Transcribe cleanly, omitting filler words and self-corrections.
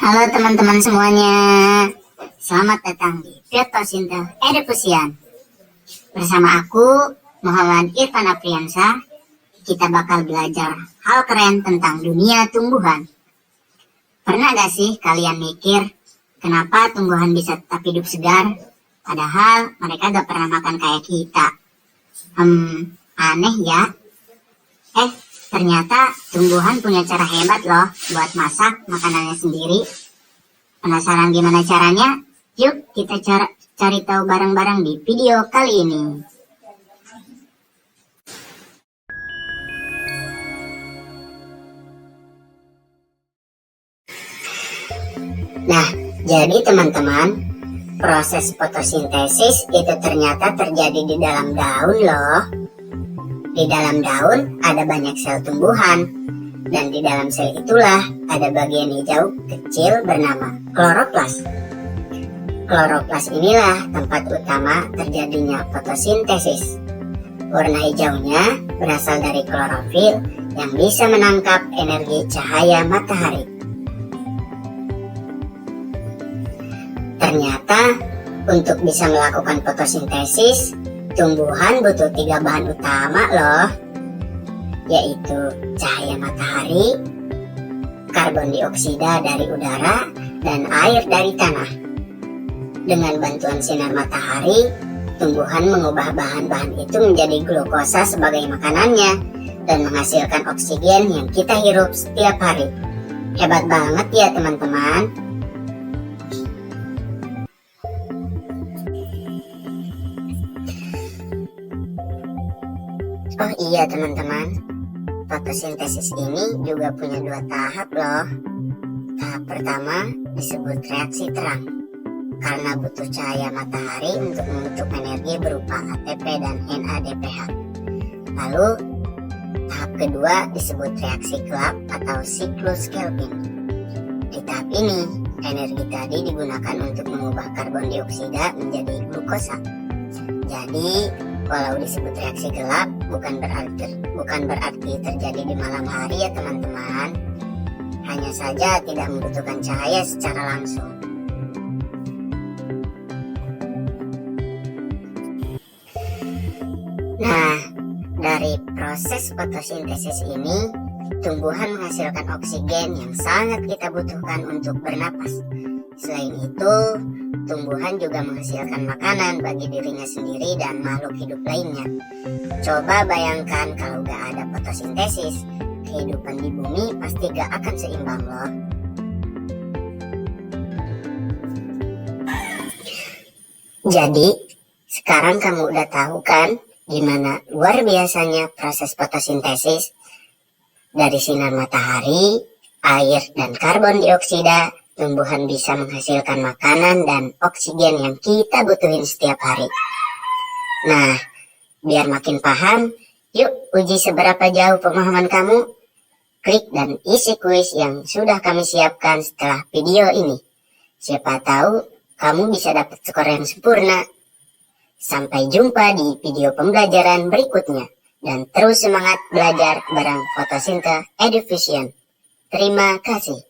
Halo teman-teman semuanya, selamat datang di Photosynthesis Education. Bersama aku, Muhammad Irfan Afriansa, kita bakal belajar hal keren tentang dunia tumbuhan. Pernah gak sih kalian mikir, kenapa tumbuhan bisa tetap hidup segar, padahal mereka gak pernah makan kayak kita? Aneh ya? Ternyata tumbuhan punya cara hebat loh buat masak makanannya sendiri. Penasaran gimana caranya? Yuk kita cari tahu bareng-bareng di video kali ini. Nah, jadi teman-teman, proses fotosintesis itu ternyata terjadi di dalam daun loh. Di dalam daun ada banyak sel tumbuhan, dan di dalam sel itulah ada bagian hijau kecil bernama kloroplas. Kloroplas inilah tempat utama terjadinya fotosintesis. Warna hijaunya berasal dari klorofil yang bisa menangkap energi cahaya matahari. Ternyata untuk bisa melakukan fotosintesis, tumbuhan butuh 3 bahan utama loh, yaitu cahaya matahari, karbon dioksida dari udara, dan air dari tanah. Dengan bantuan sinar matahari, tumbuhan mengubah bahan-bahan itu menjadi glukosa sebagai makanannya dan menghasilkan oksigen yang kita hirup setiap hari. Hebat banget ya teman-teman. Oh iya teman-teman, fotosintesis ini juga punya 2 tahap loh. Tahap pertama disebut reaksi terang, karena butuh cahaya matahari untuk membentuk energi berupa ATP dan NADPH. Lalu tahap kedua disebut reaksi gelap atau siklus Kelvin. Di tahap ini, energi tadi digunakan untuk mengubah karbon dioksida menjadi glukosa. Jadi walau disebut reaksi gelap, bukan berarti terjadi di malam hari ya teman-teman. Hanya saja tidak membutuhkan cahaya secara langsung. Nah, dari proses fotosintesis ini, tumbuhan menghasilkan oksigen yang sangat kita butuhkan untuk bernapas. Selain itu, tumbuhan juga menghasilkan makanan bagi dirinya sendiri dan makhluk hidup lainnya. Coba bayangkan kalau gak ada fotosintesis, kehidupan di bumi pasti gak akan seimbang loh. Jadi, sekarang kamu udah tahu kan gimana luar biasanya proses fotosintesis? Dari sinar matahari, air, dan karbon dioksida, tumbuhan bisa menghasilkan makanan dan oksigen yang kita butuhin setiap hari. Nah, biar makin paham, yuk uji seberapa jauh pemahaman kamu. Klik dan isi kuis yang sudah kami siapkan setelah video ini. Siapa tahu kamu bisa dapat skor yang sempurna. Sampai jumpa di video pembelajaran berikutnya. Dan terus semangat belajar bareng Photosynthesis Education. Terima kasih.